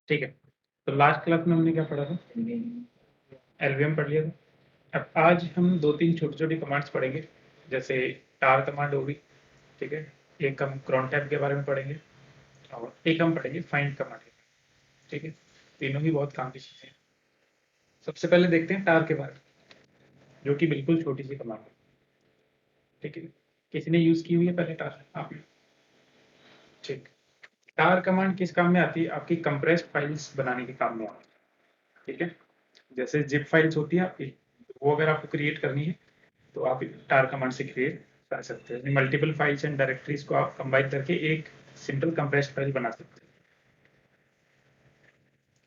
ठीक है। तो लास्ट क्लास में हमने क्या पढ़ा था? एलवीएम पढ़ लिया था। अब आज हम 2-3 छोटी-छोटी कमांड्स पढ़ेंगे, जैसे टार कमांड होगी, ठीक है? एक हम cron tab के बारे में पढ़ेंगे और एक हम पढ़ेंगे फाइंड कमांड के, ठीक है? तीनों ही बहुत काम की चीज़ें हैं। सबसे पहले देखते हैं टार के बारे में, जो कि बिल्कुल छोटी सी कमांड है, ठीक है? किसी ने यूज़ की हुई है पहले टार? आपने? ठीक। टार कमांड किस काम में आती है? आपकी कंप्रेस्ड फाइल्स बनाने के काम में आती है, ठीक है? जैसे जिप फाइल्स होती है आपकी, वो अगर आपको क्रिएट करनी है तो आप टार कमांड से क्रिएट कर सकते हैं। मल्टीपल फाइल्स एंड डायरेक्टरीज को आप कंबाइन करके एक सिंपल कंप्रेस्ड फाइल बना सकते हैं।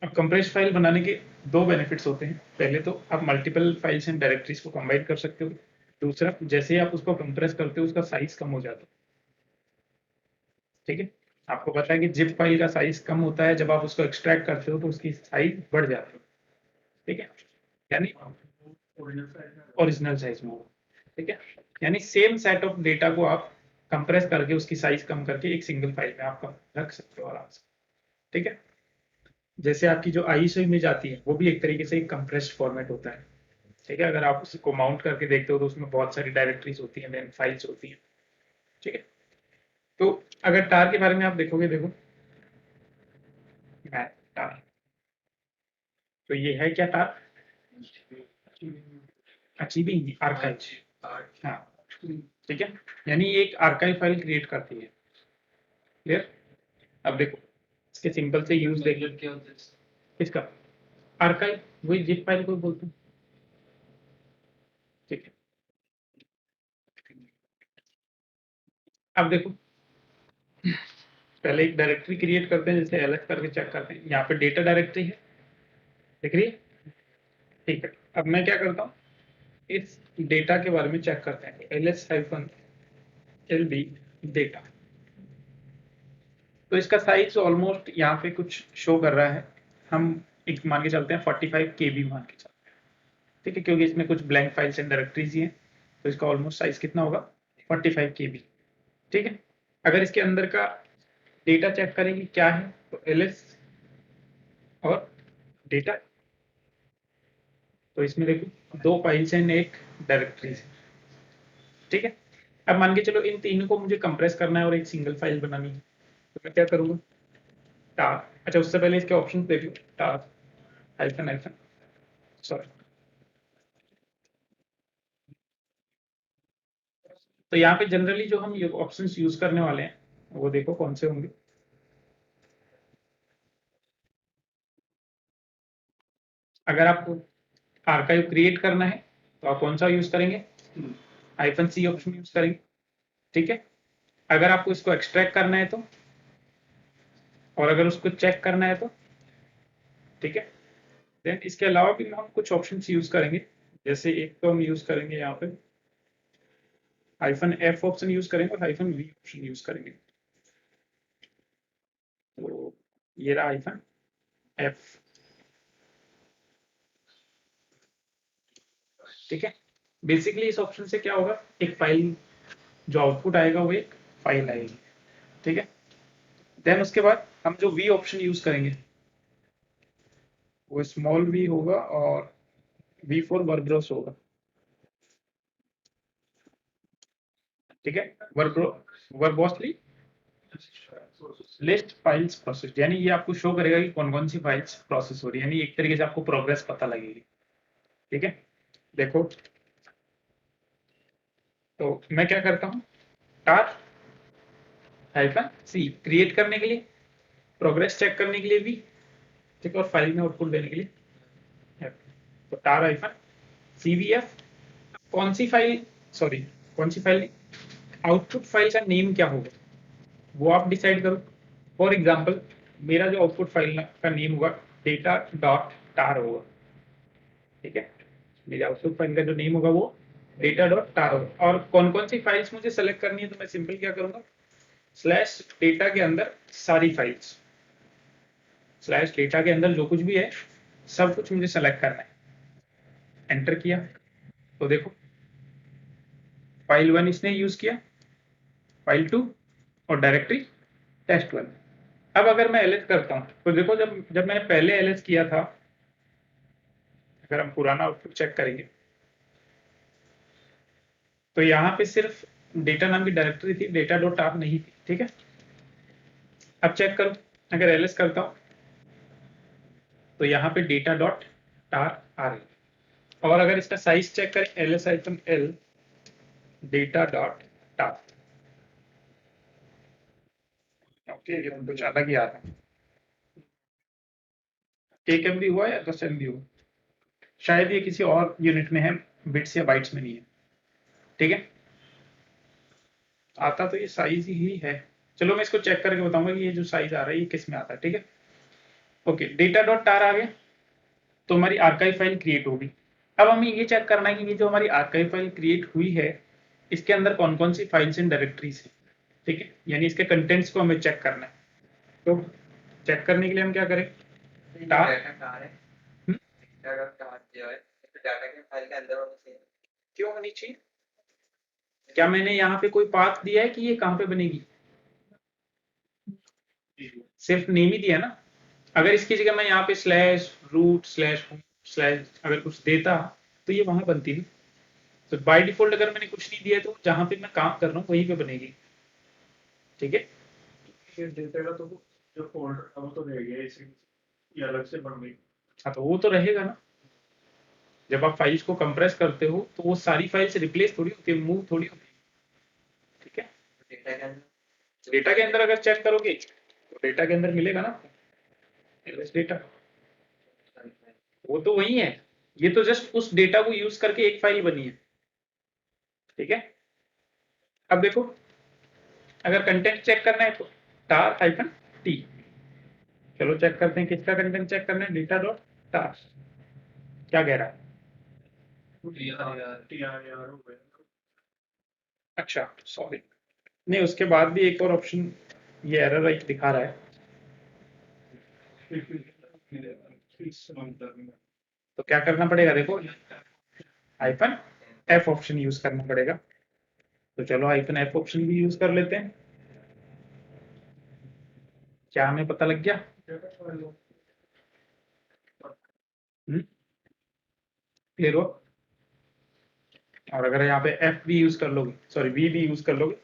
अब कंप्रेस्ड फाइल बनाने के दो बेनिफिट्स होते हैं। पहले तो आप मल्टीपल फाइल्स एंड डायरेक्टरीज को कंबाइन कर सकते हो। दूसरा, जैसे ही आप उसको कंप्रेस करते हो उसका साइज कम हो जाता है, ठीक है? आपको पता है कि जिप फाइल का साइज कम होता है, जब आप उसको एक्सट्रैक्ट करते हो तो उसकी साइज बढ़ जाती है, ठीक है? यानी ओरिजिनल साइज में, ठीक है? यानी सेम सेट ऑफ डेटा को आप कंप्रेस करके उसकी साइज कम करके एक सिंगल फाइल में आप रख सकते हो आराम से, ठीक है? जैसे आपकी जो आईएसओ इमेज आती है वो भी एक तरीके से एक कंप्रेस्ड फॉर्मेट होता है, ठीक है? अगर आप उसको माउंट करके देखते हो तो उसमें बहुत सारी डायरेक्टरीज होती हैं, देन फाइल्स होती हैं, ठीक है? तो अगर टार के बारे में आप देखोगे, देखो टार, तो ये है क्या टार? अचीविंग आर्काइव, हाँ, ठीक है? यानी एक आर्काइव फाइल क्रिएट करती है। क्लियर? अब देखो इसके सिंपल से यूज देख लो। किसका आर्काइव? वही जिप फाइल को बोलते हैं, ठीक है? अब देखो पहले एक डायरेक्टरी क्रिएट करते हैं, जैसे एलएस करके चेक करते हैं। यहाँ पे डेटा डायरेक्टरी है, दिख रही है? ठीक है। अब मैं क्या करता हूँ, इस डेटा के बारे में चेक करते हैं, ls-lb डेटा। तो इसका साइज ऑलमोस्ट यहाँ पे कुछ शो कर रहा है। हम एक मान के चलते हैं 45 KB मान के चलते हैं, ठीक है? क्योंकि इसमें कुछ ब्लैंक फाइल्स एंड डायरेक्टरीज ही हैं, तो इसका ऑलमोस्ट साइज कितना होगा? 45 KB, ठीक है? अगर इसके अंदर का डेटा चेक करेंगे क्या है, तो ls और डेटा, तो इसमें देखो 2 फाइल्स एंड एक डायरेक्टरी है, ठीक है? अब मान के चलो इन तीनों को मुझे कंप्रेस करना है और एक सिंगल फाइल बनानी है, तो मैं क्या करूंगा? टार, अच्छा उससे पहले इसके ऑप्शन देख लो, टार हाइफन हाइफन, सॉरी। तो यहाँ पे जनरली जो हम ऑप्शंस यूज करने वाले हैं वो देखो कौन से होंगे। अगर आपको आर्काइव क्रिएट करना है तो आप कौन सा यूज करेंगे? -c ऑप्शन यूज करेंगे, ठीक है? अगर आपको इसको एक्सट्रैक्ट करना है तो, और अगर उसको चेक करना है तो, ठीक है? देन इसके अलावा भी हम कुछ ऑप्शंस यूज करेंगे, जैसे एक तो हम यूज करेंगे यहाँ पे -f ऑप्शन यूज करेंगे और -v ऑप्शन यूज करेंगे। तो ये रहा -f, ठीक है? बेसिकली इस ऑप्शन से क्या होगा, एक फाइल जो आउटपुट आएगा वो एक फाइल आएगी, ठीक है? देन उसके बाद हम जो v ऑप्शन यूज करेंगे वो स्मॉल v होगा और v फॉर वर्बरोस होगा, ठीक है? वर्बोसली लिस्ट फाइल्स प्रोसेस, यानी ये आपको शो करेगा कि कौन कौन सी फाइल्स प्रोसेस हो रही है, यानी एक तरीके से आपको प्रोग्रेस पता लगेगी, ठीक है? देखो तो मैं क्या करता हूँ, टार हाइफन सी क्रिएट करने के लिए, प्रोग्रेस चेक करने के लिए भी, ठीक है? और फाइल में आउटपुट देने के लिए F। तो टार हाइफन cvf, कौन सी फाइल, सॉरी कौन सी फाइल, आउटपुट फाइल का नेम क्या होगा वो आप डिसाइड करो। फॉर एग्जाम्पल मेरा जो आउटपुट फाइल का नेम होगा डेटा डॉट टार होगा, ठीक है? मेरे आउटपुट फाइल का जो नेम होगा वो डेटा डॉट टार होगा। और कौन कौन सी फाइल्स मुझे सेलेक्ट करनी है, तो मैं सिंपल क्या करूंगा, स्लैश डेटा के अंदर सारी फाइल्स, स्लैश डेटा के अंदर जो कुछ भी है सब कुछ मुझे सेलेक्ट करना है। एंटर किया तो देखो फाइल 1 इसने यूज किया, फाइल 2 और डायरेक्टरी टेस्ट1, अब अगर मैं ls करता हूँ तो देखो जब मैंने पहले ls किया था, अगर हम पुराना आउटपुट चेक करेंगे तो यहाँ पे सिर्फ डेटा नाम की डायरेक्टरी थी, डेटा डॉट टार नहीं थी। ठीक है, अब चेक करो, अगर ls करता हूँ तो यहाँ पे डेटा डॉट टार आ रही है। और अगर इसका साइज चेक करें ls-l डेटा डॉट टार, ओके, ये कुछ अलग ही आ रहा है। 1 MB हुआ या 10 MB हुआ, शायद ये किसी और यूनिट में है, बिट्स या बाइट्स में नहीं है। ठीक है, आता तो ये साइज ही है। चलो मैं इसको चेक करके बताऊंगा कि ये जो साइज आ रहा है ये किस में आता है। ठीक है, ओके, डेटा डॉट टार आ गया तो हमारी आर्काइव फाइल क्रिएट होगी। अब हमें ये चेक करना है कि ये जो हमारी आर्काइव फाइल क्रिएट हुई है इसके अंदर कौन कौन सी फाइल्स एंड डायरेक्टरीज है। ठीक है, यानी इसके कंटेंट्स को हमें चेक करना है। तो चेक करने के लिए हम क्या करें, टार क्यों होनी चाहिए, क्या मैंने यहाँ पे कोई पाथ दिया है कि ये कहाँ पे बनेगी, सिर्फ नेम ही दिया ना। अगर इसकी जगह मैं यहाँ पे स्लैश रूट स्लैश स्लैश अगर कुछ देता तो ये वहां बनती ना। तो बाय डिफॉल्ट अगर मैंने कुछ नहीं दिया तो जहां पे मैं काम कर रहा हूँ वहीं पे बनेगी। ठीक है, ये देगा तो जो फोल्डर था वो तो रह गया, इसी ये अलग से बन गई। हाँ तो वो तो रहेगा ना। जब आप फाइल्स को कंप्रेस करते हो तो वो सारी फाइल्स रिप्लेस थोड़ी होती है, मूव थोड़ी होती है। ठीक है, डेटा के अंदर अगर चेक करोगे तो डेटा के अंदर मिलेगा ना एलएस डेटा, वो तो वही है। ये तो जस्ट उस डेटा को यूज करके एक फाइल बनी है। ठीक है, अब देखो अगर कंटेंट चेक करना है तो टार हाइफन टी, चलो चेक करते हैं किसका कंटेंट चेक करना है, डेटा डॉट टार। क्या कह रहा है, अच्छा सॉरी, नहीं उसके बाद भी एक और ऑप्शन ये एरर राइट दिखा रहा है। तो क्या करना पड़ेगा, देखो हाइफन एफ ऑप्शन यूज करना पड़ेगा। तो चलो हाइफन एफ ऑप्शन भी यूज कर लेते हैं। क्या हमें पता लग गया, क्लियर हो। और अगर यहाँ पे एफ भी यूज कर लोगे, सॉरी वी भी यूज कर लोगे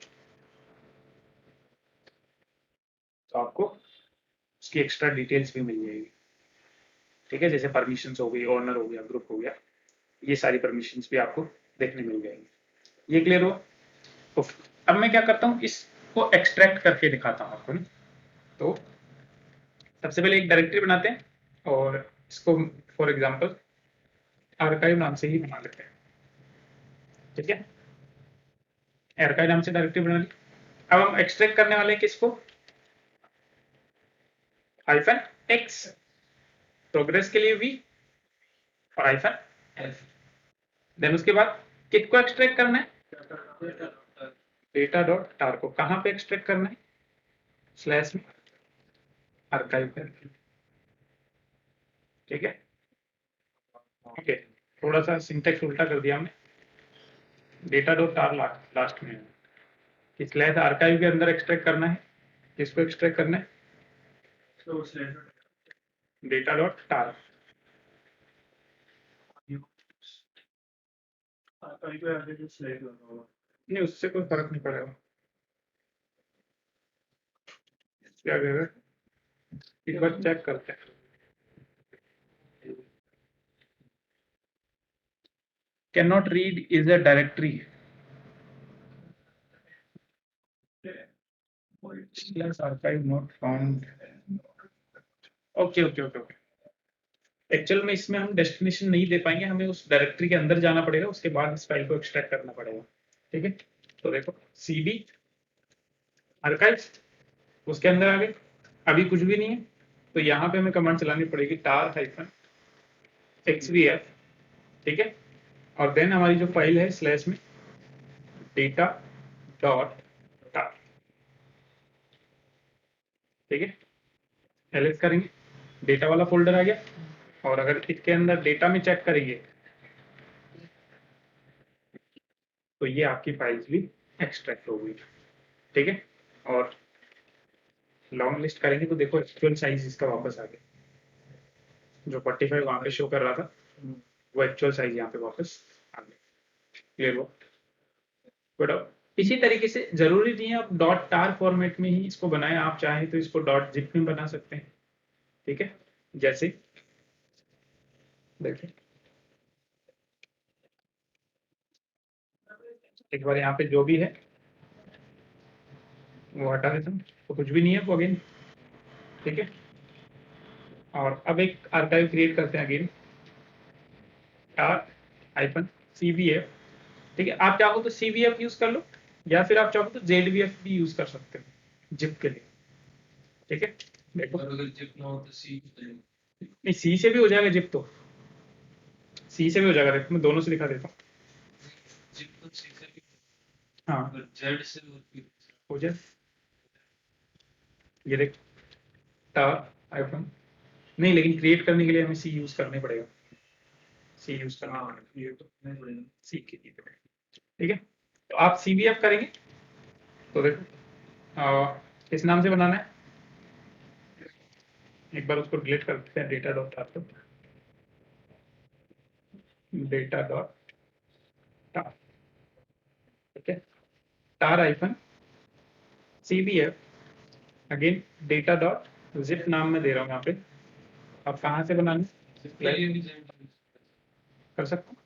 तो आपको उसकी एक्स्ट्रा डिटेल्स भी मिल जाएगी। ठीक है, जैसे परमिशंस हो गई, ऑनर हो गया, ग्रुप हो गया, ये सारी परमिशंस भी आपको देखने मिल जाएंगी। ये क्लियर हो। तो अब मैं क्या करता हूँ, इसको एक्सट्रैक्ट करके दिखाता हूँ आपको। तो सबसे पहले एक डायरेक्टरी बनाते हैं और इसको फॉर एग्जांपल आर्काइव नाम से ही बना लेते हैं। ठीक है, आर्काइव नाम से डायरेक्टरी बना ली। अब हम एक्सट्रैक्ट करने वाले हैं किसको, हाइफन एक्स, प्रोग्रेस के लिए वी और हाइफन एफ। देन उसके बाद किट को एक्सट्रैक्ट करना है, डेटा डॉट टार को कहाँ पे एक्सट्रैक्ट करना है, स्लैश में आर्काइव करके। ठीक है, ओके, थोड़ा सा सिंटेक्स उल्टा कर दिया हमने, डेटा डॉट टार लास्ट में है, स्लैश आर्काइव के अंदर एक्सट्रैक्ट करना है, किसको एक्सट्रैक्ट करना है, डेटा डॉट टार। नहीं उससे कोई फर्क नहीं पड़ेगा, क्या करेगा, एक बार चेक करते हैं। Can not read is a directory, slash archive not found. Okay okay okay okay, actual में इसमें हम डेस्टिनेशन नहीं दे पाएंगे, हमें उस डायरेक्टरी के अंदर जाना पड़ेगा, उसके बाद इस फाइल को एक्सट्रैक्ट करना पड़ेगा। ठीक है, तो देखो cd आर्काइव, उसके अंदर आ गए, अभी कुछ भी नहीं है तो यहाँ पे हमें कमांड चलानी पड़ेगी tar हाइफन xvf। ठीक है, और देन हमारी जो फाइल है स्लैश में डेटा डॉट टार। ठीक है, एलएस करेंगे, डेटा वाला फोल्डर आ गया, और अगर इसके अंदर डेटा में चेक करेंगे तो ये आपकी फाइल्स भी एक्सट्रैक्ट हो गई। ठीक है, और लॉन्ग लिस्ट करेंगे तो देखो एक्चुअल साइज इसका वापस आ गया, जो 45 वहां पे शो कर रहा था वो एक्चुअल साइज यहाँ पे वापस आ गया। क्लियर हुआ? बट इसी तरीके से जरूरी नहीं है आप डॉट टार फॉर्मेट में ही इसको बनाएं, आप चाहें तो इसको डॉट जिप में बना सकते हैं। ठीक है, जैसे देखिए एक बार यहाँ पे जो भी है वो हटा देता हूँ, तो कुछ भी नहीं है वो अगेन। ठीक है, और अब एक आर्काइव क्रिएट करते हैं अगेन, टार हाइफन CVF। ठीक है, आप चाहो तो CVF यूज कर लो, या फिर आप चाहो तो ZVF भी यूज कर सकते हो जिप के लिए। ठीक है, देखो अगर जिप ना हो तो सी नहीं, सी से भी हो जाएगा जिप, तो सी से भी हो जाएगा। देखो मैं दोनों से दिखा देता हूँ। जिप तो सी से भी हाँ अगर जेड से और फिर हो जाए, ये देख टार हाइफन नहीं, लेकिन क्रिएट करने के लिए हमें सी यूज करना ही पड़ेगा, सी यूज करना पड़ेगा, ये तो नहीं पड़ेगा। सी के लिए। ठीक है, तो आप CVF करेंगे तो देखो किस नाम से बनाना है, एक बार उसको डिलीट कर देते हैं, डेटा डॉट टार को, डेटा डॉट टार। ठीक है, tar hyphen CVF again data dot zip नाम में दे रहा हूँ यहाँ पे। आप कहाँ से बनाने इसके लिए भी जेड कर सकता हूँ,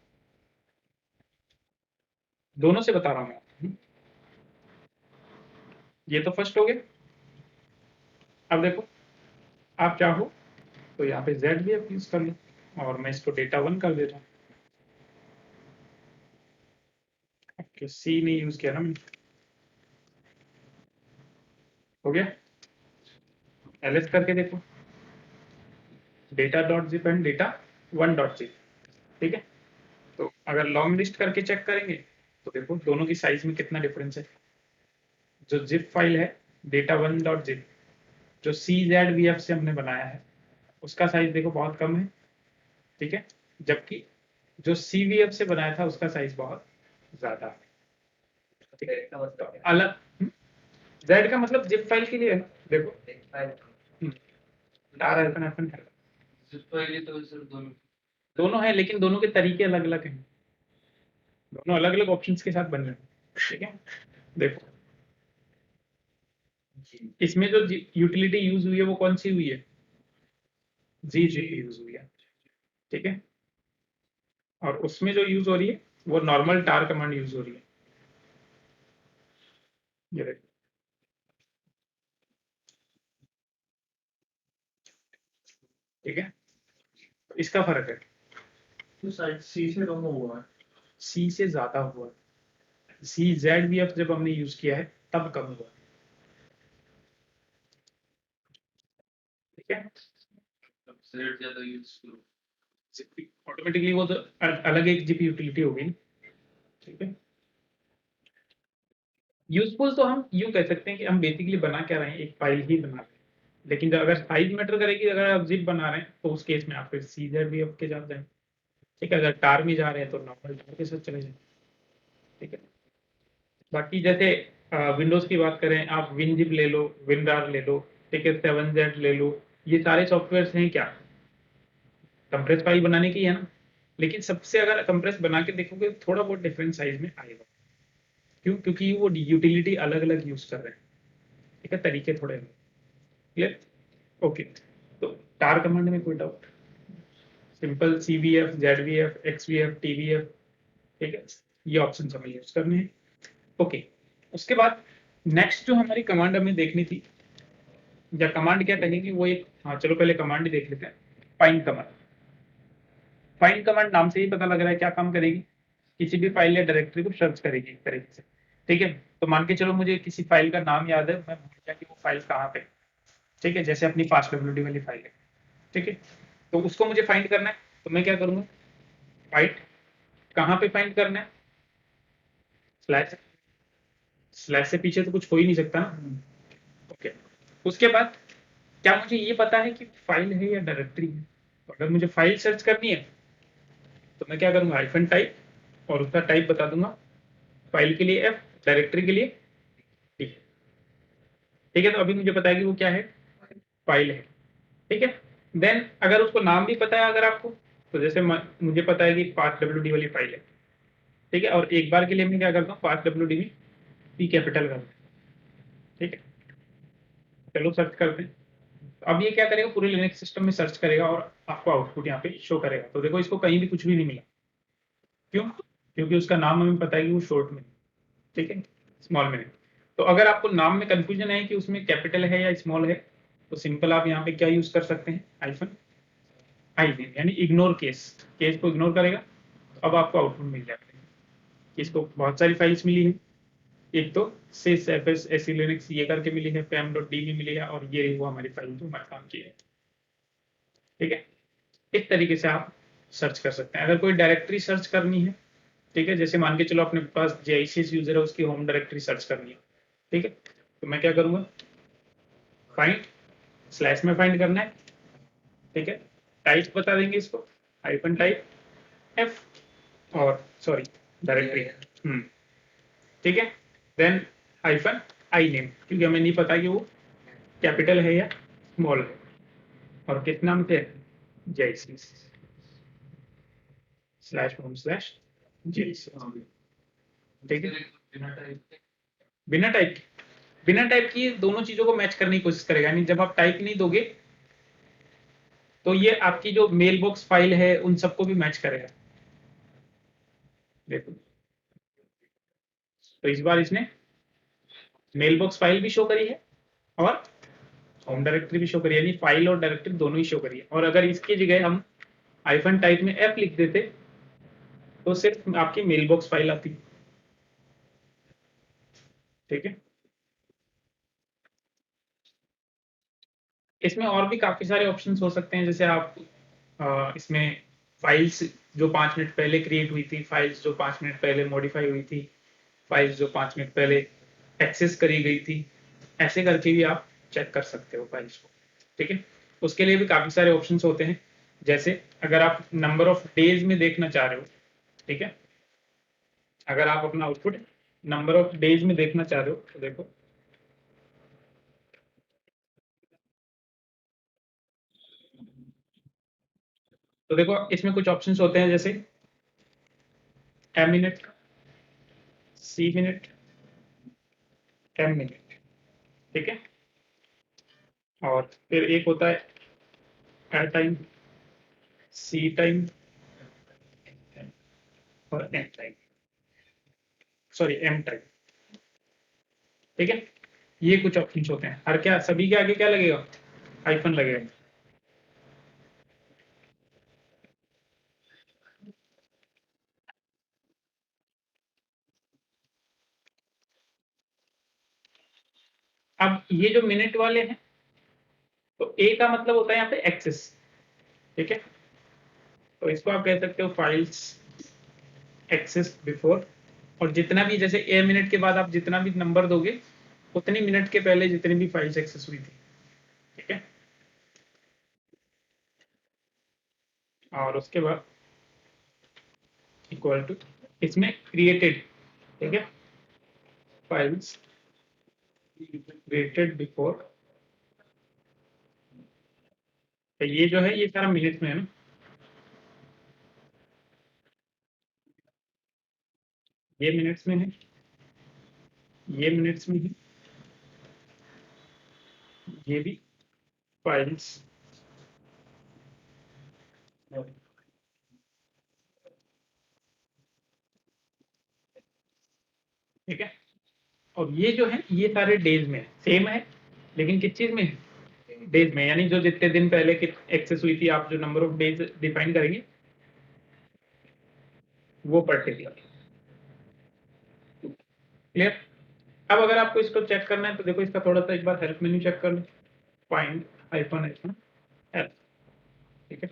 दोनों से बता रहा हूँ मैं। ये तो फर्स्ट हो गया। अब देखो आप चाहो तो यहाँ पे ZVF यूज कर लो, और मैं इसको डेटा 1 कर देता हूँ। सी नहीं यूज किया ना मैंने, हो गया। LS करके देखो, data dot zip and data 1 dot zip. ठीक है, तो अगर लॉन्ग लिस्ट करके चेक करेंगे तो देखो दोनों की साइज में कितना डिफरेंस है। जो जिप फाइल है डेटा 1 डॉट जिप, जो CZVF से हमने बनाया है उसका साइज देखो बहुत कम है। ठीक है, जबकि जो CVF से बनाया था उसका साइज बहुत ज्यादा है। ठीक है, तो अलग Z का मतलब जिप फाइल के लिए है। देखो टार हाइफन हाइफन है, जिप पहले तो सर दोनों दोनों है लेकिन दोनों के तरीके अलग अलग हैं, दोनों अलग अलग ऑप्शंस के साथ बन रहे हैं। ठीक है, देखो इसमें जो यूटिलिटी यूज हुई है वो कौन सी हुई है, जी यूज हुई है। ठीक है, और उसमें जो यूज हो रही है वो नॉर्मल टार कमांड यूज हो रही है। ये देखो, ठीक है, तो इसका फर्क है, तो साइड सी से कम हुआ है। सी से ज्यादा हुआ है। CZVF जब हमने यूज किया है तब कम हुआ। ठीक है, जेड ज्यादा यूज करो ऑटोमेटिकली वो तो अलग एक जिप यूटिलिटी होगी। ठीक है, यूजफुल तो हम यूं कह सकते हैं कि हम बेसिकली बना क्या रहे हैं, एक फाइल ही बना रहे हैं। लेकिन जब अगर साइज मैटर करेगी, अगर आप जिप बना रहे हैं तो उस केस में आप फिर CZVF के साथ जाएं। ठीक है, अगर टार में जा रहे हैं तो नॉर्मल टार के साथ चले जाएं। ठीक है, बाकी जैसे विंडोज की बात करें, आप विनजिप ले लो, विनरार ले लो, ठीक है, 7Z ले लो, ये सारे सॉफ्टवेयर हैं क्या, कंप्रेस फाइल बनाने की है ना। लेकिन सबसे अगर कंप्रेस बना के देखोगे तो थोड़ा बहुत डिफरेंट साइज में आएगा। क्यों? क्योंकि वो यूटिलिटी अलग अलग यूज कर रहे हैं। ठीक है, तरीके थोड़े अलग। क्लियर? ओके, तो टार कमांड में कोई doubt? Simple CVF, ZVF, XVF, TVF। ठीक है, ये ऑप्शन हमें यूज करने हैं। ओके, उसके बाद नेक्स्ट जो हमारी कमांड हमें देखनी थी, या कमांड क्या कहेंगे वो एक, हाँ चलो पहले कमांड ही देख लेते हैं। फाइंड कमांड, फाइंड कमांड नाम से ही पता लग रहा है क्या काम करेगी, किसी भी फाइल या डायरेक्टरी को सर्च करेगी एक तरीके से। ठीक है, तो मान के चलो मुझे किसी फाइल का नाम याद है, मैं भूल गया कि वो फाइल कहाँ पे। ठीक है, जैसे अपनी fastwd वाली फाइल है। ठीक है, तो उसको मुझे फाइंड करना है, तो मैं क्या करूंगा, फाइंड कहाँ पे फाइंड करना है, स्लैश, स्लैश से पीछे तो कुछ हो ही नहीं सकता ना। ओके, उसके बाद क्या मुझे ये पता है कि फाइल है या डायरेक्टरी है, तो अगर मुझे फाइल सर्च करनी है तो मैं क्या करूंगा, हाइफन टाइप, और उसका टाइप बता दूंगा, फाइल के लिए F, डायरेक्टरी के लिए D। ठीक है, तो अभी मुझे पता है कि वो क्या है, फाइल है। ठीक है, देन अगर उसको नाम भी पता है अगर आपको, तो जैसे मुझे पता है कि path.wd वाली फाइल है। ठीक है, और एक बार के लिए मैं क्या करता हूँ, path.wd में पी कैपिटल करता हूँ। ठीक है, चलो सर्च करते हैं। अब ये क्या करेगा, पूरे लिनक्स सिस्टम में सर्च करेगा और आपको आउटपुट यहाँ पे शो करेगा। तो देखो इसको कहीं भी कुछ भी नहीं मिला, क्यों? क्योंकि उसका नाम हमें पता है कि वो शॉर्ट में, ठीक है, स्मॉल में नहीं। तो अगर आपको नाम में कंफ्यूजन है कि उसमें कैपिटल है या स्मॉल है, तो सिंपल आप यहाँ पे क्या यूज कर सकते हैं, हाइफन आई नेम, यानी इग्नोर केस, केस को इग्नोर करेगा। तो अब आपको आउटपुट मिल जाएगा। इसको बहुत सारी फाइल्स मिली है, एक तो sys fs ऐसी लिनक्स ये करके मिली है, pam.d में मिली है, और ये वो हमारी फाइल जो हमारे काम की है। ठीक है, इस तरीके से आप सर्च कर सकते हैं। अगर कोई डायरेक्टरी सर्च करनी है, ठीक है, जैसे मान के चलो अपने पास JICS यूजर है, उसकी होम डायरेक्टरी सर्च करनी है। ठीक है, तो मैं क्या करूंगा, फाइंड स्लैश में फाइंड करना है। ठीक है, टाइप बता देंगे इसको, हाइफन टाइप एफ, और सॉरी डायरेक्टरी, ठीक है, देन हाइफन आई नेम, क्योंकि हमें नहीं पता कि वो कैपिटल है या स्मॉल है, और किस नाम से, JICS slash home slash JICS। ठीक है, बिना टाइप बिना टाइप की दोनों चीजों को मैच करने की कोशिश करेगा, यानी जब आप टाइप नहीं दोगे तो ये आपकी जो मेल बॉक्स फाइल है उन सबको भी मैच करेगा। देखो, तो इस बार इसने मेल बॉक्स फाइल भी शो करी है और होम डायरेक्टरी भी शो करी है, यानी फाइल और डायरेक्टरी दोनों ही शो करी है। और अगर इसकी जगह हम हाइफन टाइप में एफ लिख देते तो सिर्फ आपकी मेल बॉक्स फाइल आती। ठीक है, इसमें और भी काफी सारे ऑप्शंस हो सकते हैं, जैसे आप इसमें फाइल्स जो 5 मिनट पहले क्रिएट हुई थी, फाइल्स जो 5 मिनट पहले मॉडिफाई हुई थी, फाइल्स जो 5 मिनट पहले एक्सेस करी गई थी, ऐसे करके भी आप चेक कर सकते हो फाइल्स को। ठीक है, उसके लिए भी काफी सारे ऑप्शंस होते हैं, जैसे अगर आप नंबर ऑफ डेज में देखना चाह रहे हो, ठीक है, अगर आप अपना आउटपुट नंबर ऑफ डेज में देखना चाह रहे हो तो देखो, तो देखो इसमें कुछ ऑप्शंस होते हैं, जैसे A minute, C minute, M minute. ठीक है, और फिर एक होता है ए टाइम, सी टाइम, और M time, sorry M time. ठीक है, ये कुछ ऑप्शंस होते हैं। हर क्या सभी के आगे क्या लगेगा, हाइफन लगेगा। अब ये जो मिनट वाले हैं, तो ए का मतलब होता है यहाँ पे एक्सेस। ठीक है, तो इसको आप कह सकते हो फाइल्स एक्सेस बिफोर, और जितना भी, जैसे ए मिनट के बाद आप जितना भी नंबर दोगे उतनी मिनट के पहले जितनी भी फाइल्स एक्सेस हुई थी। ठीक है, और उसके बाद इक्वल टू, इसमें क्रिएटेड, ठीक है, फाइल्स क्रिएटेड बिफोर, तो ये जो है ये सारा मिनट्स में है ना, ये मिनट्स में है, ये मिनट्स में है, ये भी फाइल्स। ठीक है, और ये जो है ये सारे डेज में सेम है, लेकिन किस चीज में है, डेज में, यानी जो जितने दिन पहले की एक्सेस हुई थी, आप जो नंबर ऑफ डेज डिफाइन करेंगे वो पर्टिकुलर। क्लियर? अब अगर आपको इसको चेक करना है तो देखो इसका थोड़ा सा एक बार हेल्प मेन्यू चेक कर लो, फाइंड हाइफन हाइफन हेल्प। ठीक है,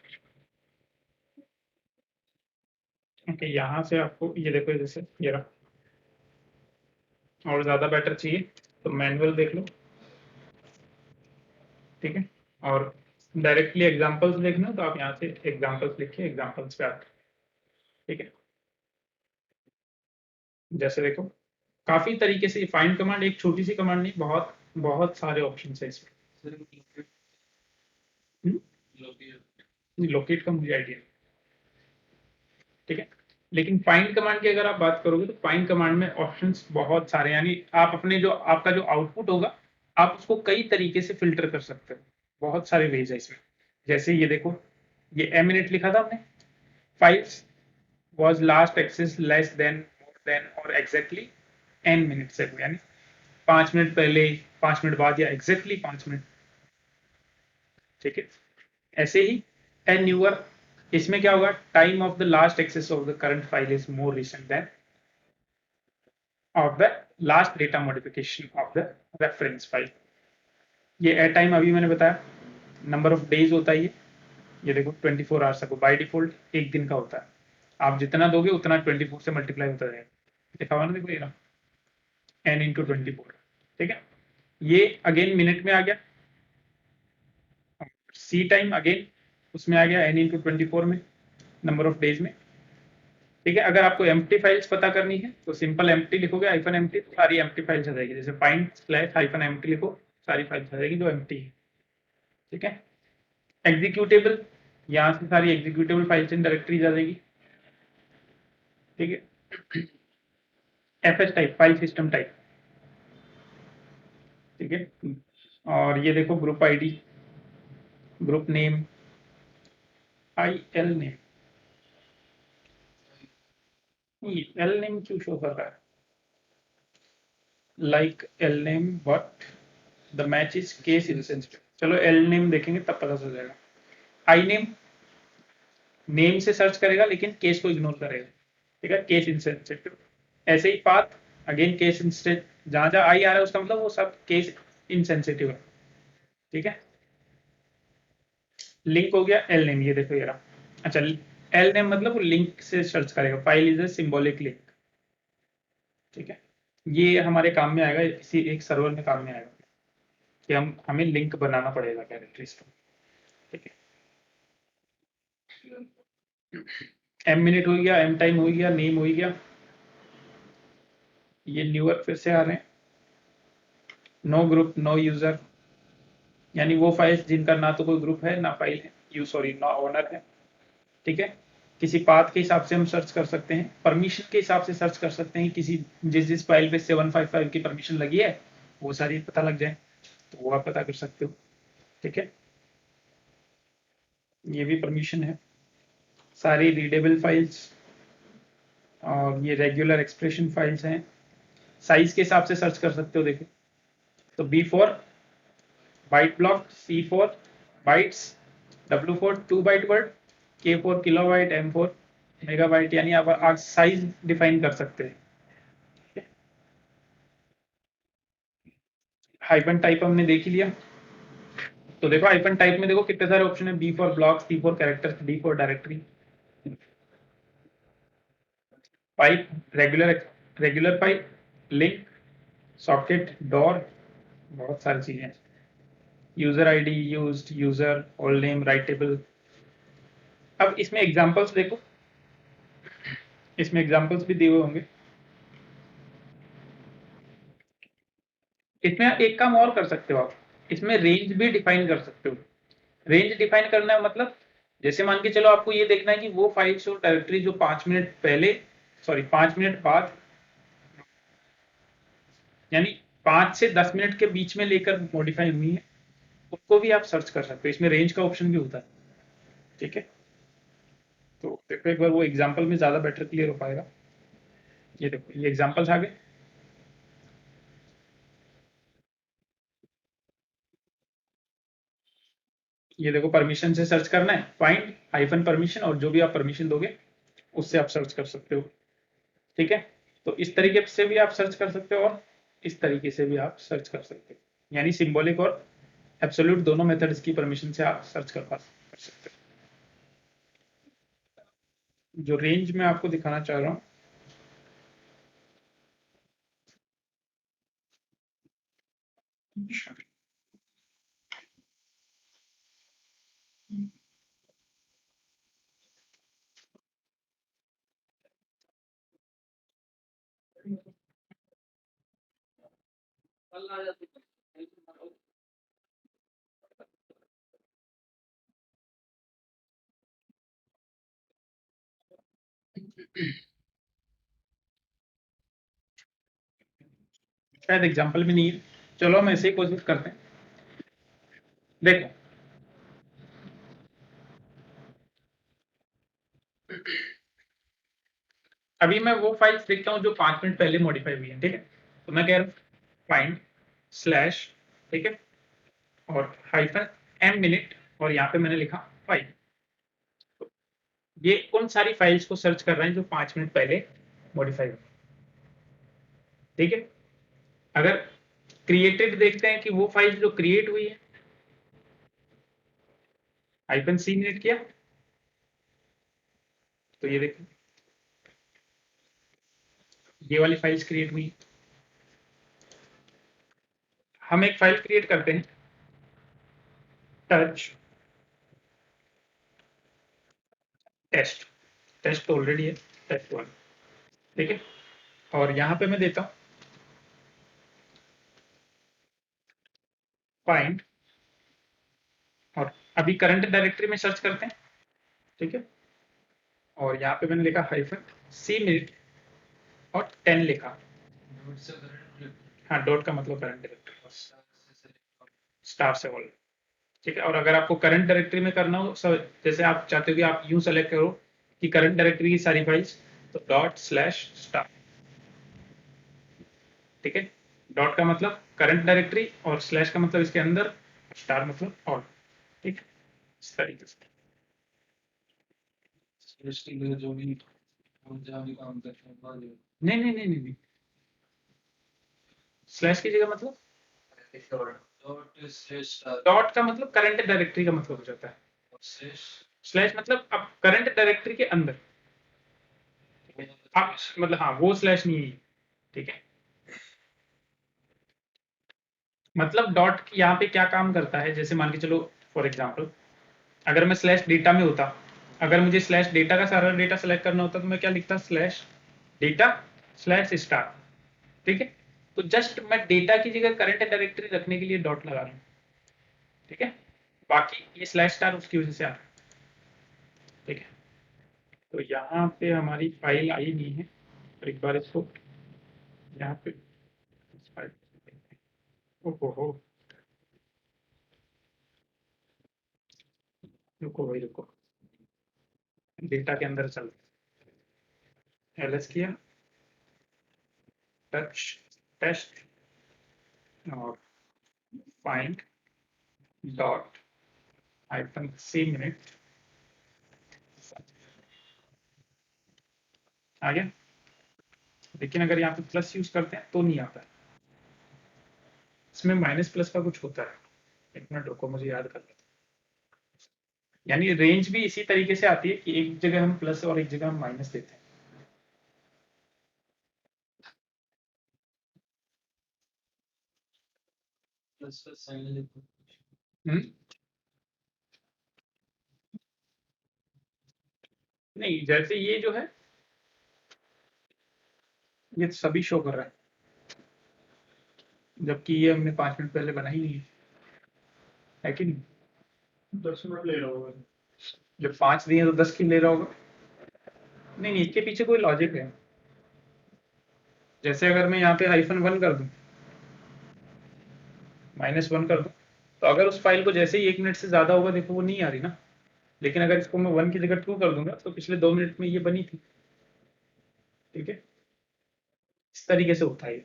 ओके, यहाँ से आपको ये देखो, जैसे ये रहा, और ज्यादा बेटर चाहिए तो मैनुअल देख लो। ठीक है, और डायरेक्टली एग्जांपल्स देखना तो आप यहाँ से एग्जांपल्स लिखिए, एग्जांपल्स पे आते। ठीक है, जैसे देखो काफी तरीके से फाइंड कमांड एक छोटी सी कमांड नहीं, बहुत बहुत सारे ऑप्शन है इसमें। सर लोकेट हम्म? लोकेट लोकेट का मुझे आइडिया, ठीक है। लेकिन फाइंड कमांड की अगर आप बात करोगे तो फाइंड कमांड में ऑप्शंस बहुत सारे, यानी आप अपने जो आपका जो आउटपुट होगा आप उसको कई तरीके से फिल्टर कर सकते हो, बहुत सारे वेज है इसमें। जैसे ये देखो, ये ए मिनट लिखा था हमने, files was last access less than more than और exactly n मिनट ago, यानी 5 मिनट पहले, 5 मिनट बाद, या एग्जैक्टली 5 मिनट, ठीक है। ऐसे ही एन न्यूअर, इसमें क्या होगा, time of the last access of the current file is more recent than of the last data modification of the reference file. ये ए टाइम अभी मैंने बताया, नंबर ऑफ डेज होता है ये देखो 24 आवर्स को बाय डिफॉल्ट एक दिन का होता है, आप जितना दोगे उतना 24 से मल्टीप्लाई होता जाएगा, देखा हुआ ना, देखो ये n इंटू 24, ठीक है। ये अगेन मिनट में आ गया, सी टाइम अगेन उसमें आ गया n इंटू 24 में, नंबर ऑफ डेज में, ठीक है। अगर आपको एम्प्टी फाइल्स पता करनी है तो सिंपल एम्प्टी लिखोगे हाइफन एम्प्टी, तो सारी एम्प्टी फाइल्स आ जाएगी, जैसे फाइंड स्लैश हाइफन एम्प्टी लिखो, सारी फाइल्स आ जाएगी जो एम्प्टी है, ठीक है। एग्जीक्यूटेबल, यहाँ से सारी एग्जीक्यूटेबल फाइल्स इन डायरेक्टरीज आ जाएगी, ठीक है। FS type, file system type, ठीक है। और ये देखो group ID, group name, I L name, L name क्यों शो कर रहा है, like L name but the match is case insensitive, चलो एल नेम देखेंगे तब पता चल जाएगा। आई नेम, नेम से सर्च करेगा लेकिन केस को इग्नोर करेगा, ठीक है, केस इनसेंसिटिव। ऐसे ही पाथ, अगेन केस इंसेंसिटिव, जहां जहां आई आ रहा है उसका मतलब वो सब केस इनसेंसिटिव है, ठीक है। लिंक हो गया एल नेम, ये देखो ये रहा, अच्छा एल नेम मतलब वो लिंक से सर्च करेगा, file is a symbolic link, ठीक है। ये हमारे काम में आएगा, किसी एक सर्वर में काम में आएगा कि हमें लिंक बनाना पड़ेगा कैरेक्टरीज का, ठीक है। एम मिनट हो गया, एम टाइम हो गया, नेम हो गया। ये न्यूअर फिर से आ रहे हैं, नो ग्रुप नो यूजर, यानी वो फाइल्स जिनका ना तो कोई ग्रुप है ना फाइल है, यू सॉरी ना ओनर है, ठीक है। किसी पाथ के हिसाब से हम सर्च कर सकते हैं, परमिशन के हिसाब से सर्च कर सकते हैं, किसी जिस फाइल पे 755 की परमिशन लगी है वो सारी पता लग जाए तो वो आप पता कर सकते हो, ठीक है। ये भी परमिशन है, सारी रीडेबल फाइल्स, और ये रेगुलर एक्सप्रेशन फाइल्स हैं, साइज के हिसाब से सर्च कर सकते हो, देखो तो B4 byte block, C4 bytes, W4 2 byte word, K4 kilobyte, M4 megabyte, यानी आप साइज डिफाइन कर सकते हैं। हाइपन टाइप हमने देख ही लिया, तो देखो हाइपन टाइप में देखो कितने सारे ऑप्शन है, B for block, C for character, D for directory, pipe, regular pipe, link, socket, door, बहुत सारी चीजें हैं, user ID, used, user, all name, writable. अब इसमें एग्जांपल्स देखो, इसमें एग्जांपल्स भी दिए हुए होंगे, इसमें एक काम और कर सकते हो आप, इसमें रेंज भी डिफाइन कर सकते हो। रेंज डिफाइन करना है मतलब, जैसे मान के चलो आपको ये देखना है कि वो फाइल्स और डायरेक्टरी जो 5 मिनट पहले, सॉरी 5 मिनट बाद, यानी 5 से 10 मिनट के बीच में लेकर मॉडिफाई हुई है, उनको भी आप सर्च कर सकते हो, इसमें रेंज का ऑप्शन भी होता है, ठीक है। तो देखो एक बार वो एग्जाम्पल में ज्यादा बेटर क्लियर हो पाएगा, ये देखो ये एग्जाम्पल्स आ गए, ये देखो परमिशन से सर्च करना है, फाइंड हाइफन परमिशन, और जो भी आप परमिशन दोगे उससे आप सर्च कर सकते हो, ठीक है। तो इस तरीके से भी आप सर्च कर सकते हो और इस तरीके से भी आप सर्च कर सकते हो, यानी सिंबॉलिक और एब्सोल्यूट दोनों मेथड्स की परमिशन से आप सर्च कर सकते हो। जो रेंज में आपको दिखाना चाह रहा हूँ, कल आ जाते शायद एग्जाम्पल भी नहीं है, चलो हम ऐसे ही कोशिश करते हैं। देखो अभी मैं वो फाइल्स देखता हूँ जो 5 मिनट पहले मॉडिफाई हुई है, ठीक है। तो मैं कह रहा हूँ फाइंड स्लैश, ठीक है, और हाइफन m मिनट, और यहाँ पे मैंने लिखा फाइल। तो ये उन सारी फाइल्स को सर्च कर रहे हैं जो 5 मिनट पहले मॉडिफाई हुई, ठीक है। अगर क्रिएटेड देखते हैं कि वो फाइल जो क्रिएट हुई है, हाइफन c मिनट किया, तो ये देखो ये वाली फाइल्स क्रिएट हुई। हम एक फाइल क्रिएट करते हैं, टच टेस्ट, टेस्ट तो ऑलरेडी है, टेस्ट 1, ठीक है। और यहाँ पे मैं देता हूँ फाइंड, और अभी करंट डायरेक्टरी में सर्च करते हैं, ठीक है। और यहाँ पे मैंने लिखा हाइफन c मिनट और 10 लिखा। हाँ, डॉट का मतलब करंट डायरेक्टरी, स्टार से ऑल, ठीक है। और अगर आपको करंट डायरेक्टरी में करना हो, जैसे आप चाहते हो कि आप यूं सेलेक्ट करो कि करंट डायरेक्टरी की सारी फाइल्स, तो डॉट स्लैश स्टार, ठीक है। डॉट का मतलब करंट डायरेक्टरी और स्लैश का मतलब इसके अंदर, स्टार मतलब ऑल, ठीक है। इस तरीके से जो भी हम जहाँ भी काम करते हैं नहीं, स्लैश की जगह मतलब, डॉट का मतलब करंट डायरेक्टरी का मतलब हो जाता है, स्लैश मतलब अब करंट डायरेक्टरी के अंदर, आप मतलब हाँ वो स्लैश नहीं है, ठीक है। मतलब डॉट यहाँ पे क्या काम करता है, जैसे मान के चलो फॉर एग्जांपल अगर मैं स्लैश डेटा में होता, अगर मुझे स्लैश डेटा का सारा डेटा सेलेक्ट करना होता तो मैं क्या लिखता, स्लैश डेटा स्लैश स्टार, ठीक है। तो जस्ट मैं डेटा की जगह करंट डायरेक्टरी रखने के लिए डॉट लगा रहा हूँ, ठीक है। बाकी ये स्लैश स्टार उसकी वजह से आ रहा है, ठीक है। तो यहाँ पे हमारी फाइल आई नहीं है, तो एक बार इसको यहाँ पे ओहो, रुको भाई रुको, डेटा के अंदर चल, एलएस किया, टच टेस्ट, और find dot hyphen c minute आ गया। लेकिन अगर यहाँ पे प्लस यूज करते हैं तो नहीं आता है, इसमें माइनस प्लस का कुछ होता है। एक मिनट रुको, मुझे याद कर लेते, यानी रेंज भी इसी तरीके से आती है कि एक जगह हम प्लस और एक जगह हम माइनस देते हैं। नहीं, जैसे ये जो है ये सभी शो कर रहा है, जबकि ये हमने 5 मिनट पहले बनाई नहीं है कि नहीं। 10 मिनट ले रहा होगा। जब 5 दिए तो 10 क्यों ले रहा होगा? नहीं, इसके पीछे कोई लॉजिक है। जैसे अगर मैं यहाँ पे -1 कर दूं, -1 कर दूं, तो अगर उस फाइल को जैसे ही 1 मिनट से ज्यादा होगा, देखो वो नहीं आ रही ना। लेकिन अगर इसको मैं 1 की जगह 2 कर दूंगा तो पिछले 2 मिनट में ये बनी थी, ठीक है। इस तरीके से होता है।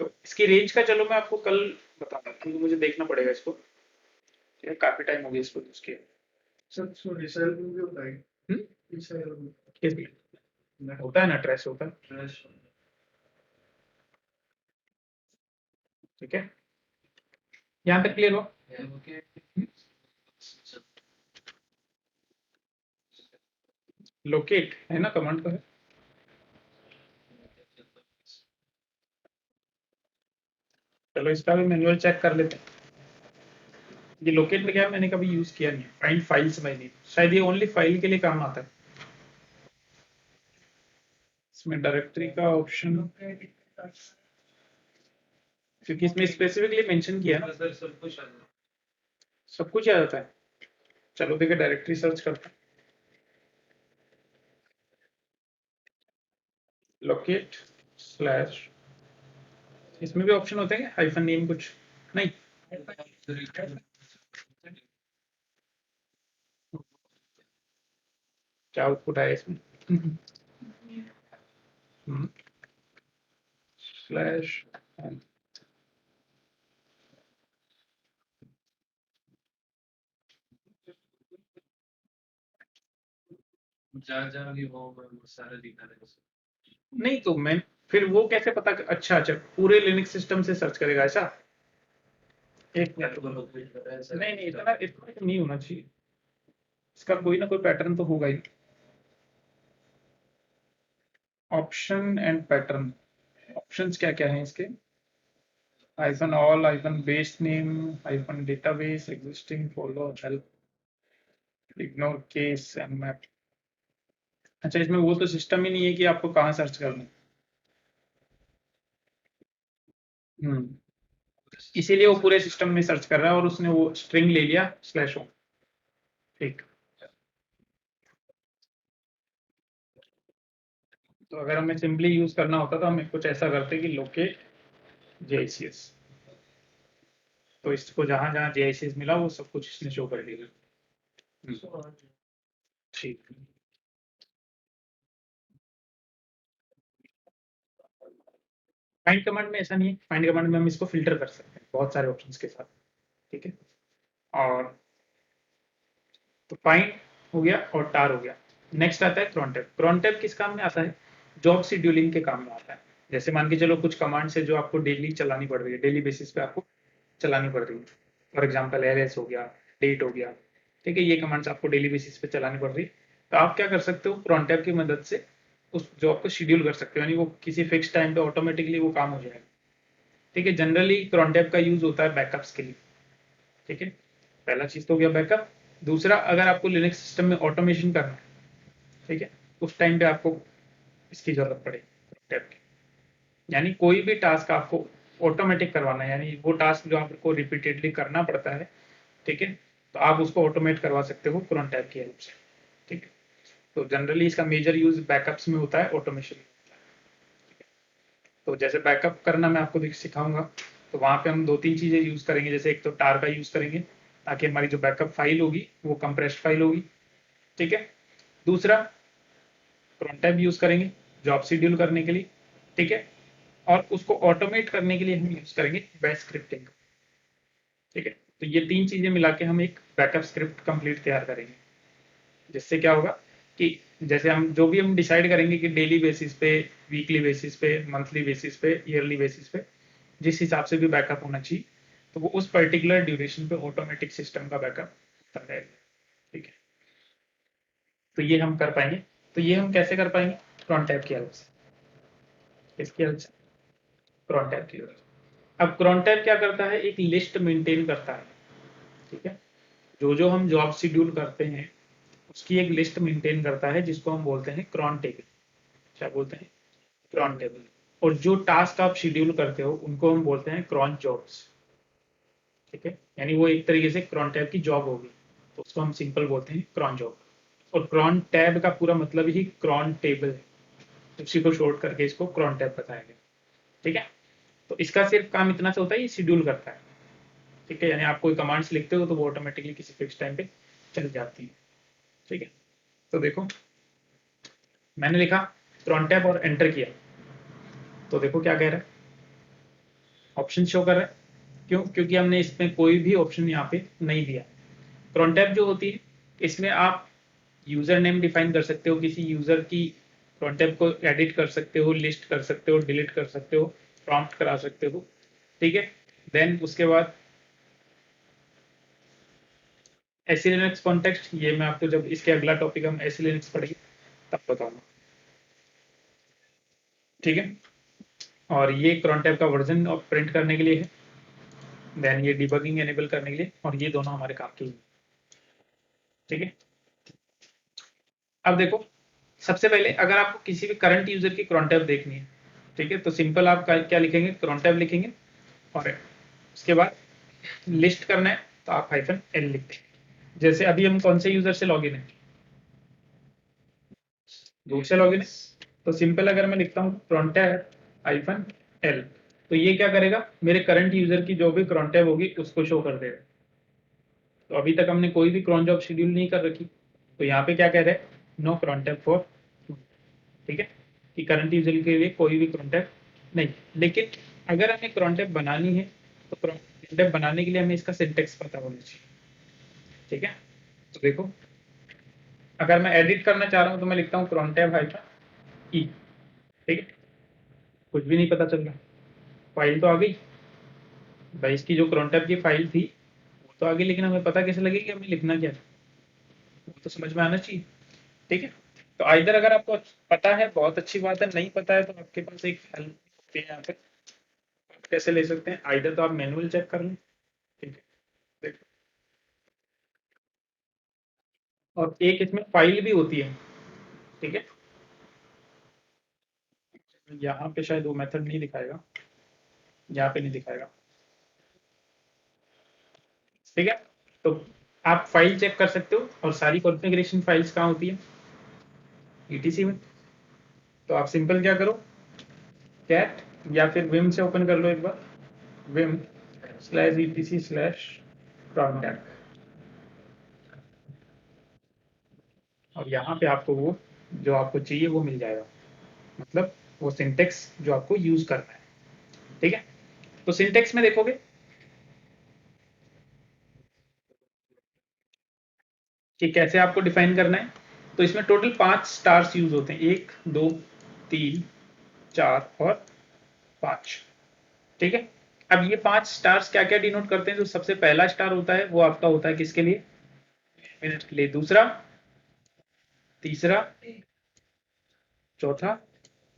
तो इसकी रेंज का चलो मैं आपको कल बताऊंगा, क्योंकि मुझे देखना पड़ेगा इसको, ठीक है, काफी टाइम हो गया इसको उसके। सर सॉरी सर भी होता है। होता है ना, ट्रेस होता है, ठीक है। यहाँ तक क्लियर हो? लोकेट है ना, कमांड तो है। चलो इसका भी मैनुअल चेक कर लेते हैं। ये लोकेट में क्या है, मैंने कभी यूज किया नहीं, फाइंड फाइल्स में नहीं, शायद ये ओनली फाइल के लिए काम आता है। इसमें डायरेक्टरी का ऑप्शन, क्योंकि इसमें स्पेसिफिकली मेंशन किया है ना, सब कुछ आ जाता है। चलो देखिए डायरेक्टरी सर्च करते हैं। लोकेट स्लैश, इसमें भी ऑप्शन होते हैं हाइफन नेम कुछ नहीं, क्या आउटपुट आया इसमें स्लैश जहाँ भी हो वो सारे दिखा रहे हैं। नहीं तो मैं फिर वो कैसे पता अच्छा अच्छा पूरे लिनक्स सिस्टम से सर्च करेगा ऐसा? एक मिनट नहीं नहीं इतना इतना नहीं होना चाहिए, इसका कोई ना कोई पैटर्न तो होगा ही। ऑप्शन एंड पैटर्न, ऑप्शंस क्या क्या हैं इसके? Hyphen all, hyphen base name, hyphen database, existing, follow, help, ignore, case and map. अच्छा इसमें वो तो सिस्टम ही नहीं है कि आपको कहाँ सर्च करना है। इसीलिए वो पूरे सिस्टम में सर्च कर रहा है और उसने वो स्ट्रिंग ले लिया स्लैश होम। ठीक, तो अगर हमें सिंपली यूज करना होता तो हमें कुछ ऐसा करते कि लोकेट JICS, तो इसको जहां जहां JICS मिला वो सब कुछ इसने शो कर दिया। ठीक, फाइंड कमांड में ऐसा नहीं है, फाइंड कमांड में हम इसको फिल्टर कर सकते हैं बहुत सारे ऑप्शंस के साथ, ठीक है। और तो फाइंड हो गया और टार हो गया। नेक्स्ट आता है cron टैब। cron टैब किस काम में आता है? जॉब शेड्यूलिंग के काम में आता है। जैसे मान के चलो कुछ कमांड्स है जो आपको डेली चलानी पड़ रही है, डेली बेसिस पे आपको चलानी पड़ रही है। फॉर एग्जाम्पल ls हो गया, डेट हो गया, ठीक है, ये कमांड्स आपको डेली बेसिस पे चलानी पड़ रही है। तो आप क्या कर सकते हो, cron टैब की मदद से उस जॉब को शेड्यूल कर सकते हो, यानी वो किसी फिक्स टाइम पे ऑटोमेटिकली वो काम हो जाएगा, ठीक है। जनरली cron टैब का यूज होता है बैकअप्स के लिए, ठीक है। पहला चीज तो हो गया बैकअप। दूसरा, अगर आपको लिनक्स सिस्टम में ऑटोमेशन करना है, ठीक है, उस टाइम पे आपको इसकी जरूरत पड़ेगी टैब की। यानी कोई भी टास्क आपको ऑटोमेटिक करवाना है, यानी वो टास्क जो आपको रिपीटेडली करना पड़ता है, ठीक है, तो आप उसको ऑटोमेट करवा सकते हो cron टैब की हेल्प से, ठीक है। तो जनरली इसका मेजर यूज बैकअप्स में होता है, ऑटोमेशन। तो जैसे बैकअप करना मैं आपको सिखाऊंगा, तो वहां पे हम दो तीन चीजें यूज करेंगे। जैसे एक तो टार का यूज करेंगे ताकि हमारी जो बैकअप फाइल होगी वो कंप्रेस्ड फाइल होगी, ठीक है। दूसरा, cron टैब यूज करेंगे जॉब शेड्यूल करने के लिए, ठीक है। और उसको ऑटोमेट करने के लिए हम यूज करेंगे बैश स्क्रिप्टिंग, ठीक है। तो ये तीन चीजें मिला के हम एक बैकअप स्क्रिप्ट कंप्लीट तैयार करेंगे, जिससे क्या होगा कि जैसे हम डिसाइड करेंगे कि डेली बेसिस पे, वीकली बेसिस पे, मंथली बेसिस पे, ईयरली बेसिस पे जिस हिसाब से भी बैकअप होना चाहिए, तो वो उस पर्टिकुलर ड्यूरेशन पे ऑटोमेटिक सिस्टम का बैकअप कर रहेगा, ठीक है। तो ये हम कर पाएंगे। तो ये हम कैसे कर पाएंगे? cron टैब की हेल्प से, इसकी हेल्प से, cron टैब की हेल्प से। अब cron टैब क्या करता है, एक लिस्ट मेंटेन करता है, ठीक है। जो हम जॉब शेड्यूल करते हैं उसकी एक लिस्ट मेंटेन करता है, जिसको हम बोलते हैं cron टेबल। क्या बोलते हैं? cron table. और जो टास्क आप शेड्यूल करते हो उनको हम बोलते हैं cron जॉब्स, ठीक है। यानी वो एक तरीके से cron टैब की जॉब होगी, तो उसको हम सिंपल बोलते हैं cron जॉब। और cron टैब का पूरा मतलब ही cron टेबल है, उसी को शॉर्ट करके इसको cron टैब बताया गया, ठीक है। तो इसका सिर्फ काम इतना सा होता है, ये शेड्यूल करता है, ठीक है। यानी आप कोई कमांड्स लिखते हो तो वो ऑटोमेटिकली किसी फिक्स टाइम पे चल जाती है, ठीक है। तो देखो मैंने लिखा cron टैब और एंटर किया, तो देखो क्या कह रहा है, ऑप्शन शो कर रहा है। क्यों? क्योंकि हमने इसमें कोई भी ऑप्शन यहाँ पे नहीं दिया। cron टैब जो होती है, इसमें आप यूजर नेम डिफाइन कर सकते हो, किसी यूजर की cron टैब को एडिट कर सकते हो, लिस्ट कर सकते हो, डिलीट कर सकते हो, प्रॉम्प्ट करा सकते हो, ठीक है। देन उसके बाद एसी लिनक्स कॉन्टेक्स्ट, ये मैं आपको जब इसके अगला टॉपिक हम एसी लिनक्स पढ़ेंगे तब बताऊंगा, ठीक है। और ये cron टैब का वर्जन और प्रिंट करने के लिए है, देन ये डिबगिंग एनेबल करने के लिए, और ये दोनों हमारे काम के लिए, ठीक है। अब देखो, सबसे पहले अगर आपको किसी भी करंट यूजर की cron टैब देखनी है, ठीक है, तो सिंपल आप क्या लिखेंगे, cron टैब लिखेंगे, और उसके बाद लिस्ट करना है तो आप -l लिखते हैं। जैसे अभी हम कौन से यूजर से लॉगिन है, रूट से लॉगिन है, तो सिंपल अगर मैं लिखता हूँ cron tab -l, तो ये क्या करेगा, मेरे करंट यूजर की जो भी cron tab होगी उसको शो कर देगा। तो अभी तक हमने कोई भी cron जॉब शेड्यूल नहीं कर रखी, तो यहाँ पे क्या कह रहे हैं, नो cron tab फॉर, ठीक है, कि करंट यूजर के लिए कोई भी cron tab नहीं। लेकिन अगर हमें cron tab बनानी है तो cron tab बनाने के लिए हमें इसका सिंटेक्स पता होना चाहिए, ठीक है। तो देखो, अगर मैं एडिट करना चाह रहा हूँ तो मैं लिखता हूँ cron tab -e, ठीक है, कुछ भी नहीं पता चल रहा, फाइल तो आ गई भाई, इसकी जो cron tab की फाइल थी वो तो आ गई, लेकिन हमें पता कैसे लगेगी कि हमें लिखना क्या है, वो तो समझ में आना चाहिए, ठीक है। तो आइदर अगर आपको पता है बहुत अच्छी बात है, नहीं पता है तो आपके पास एक हेल्प होती है यहाँ पे, आप कैसे ले सकते हैं, आइदर तो आप मैनुअल चेक कर लें, ठीक है, देखो, और एक इसमें फाइल भी होती है, ठीक है। यहाँ पे शायद वो मेथड नहीं दिखाएगा, यहाँ पे नहीं दिखाएगा, ठीक है। तो आप फाइल चेक कर सकते हो, और सारी कॉन्फ़िगरेशन फाइल्स कहाँ होती है, ईटीसी में। तो आप सिंपल क्या करो, कैट या फिर विम से ओपन कर लो एक बार, विम /etc/cron tab, और यहाँ पे आपको वो जो आपको चाहिए वो मिल जाएगा, मतलब वो सिंटेक्स जो आपको यूज करना है, ठीक है। तो सिंटेक्स में देखोगे कि कैसे आपको डिफाइन करना है, तो इसमें टोटल 5 स्टार्स यूज होते हैं, 1 2 3 4 और 5, ठीक है। अब ये 5 स्टार्स क्या क्या डिनोट करते हैं, जो सबसे पहला स्टार होता है वो आपका होता है किसके लिए, मिनट के लिए, दूसरा, तीसरा, चौथा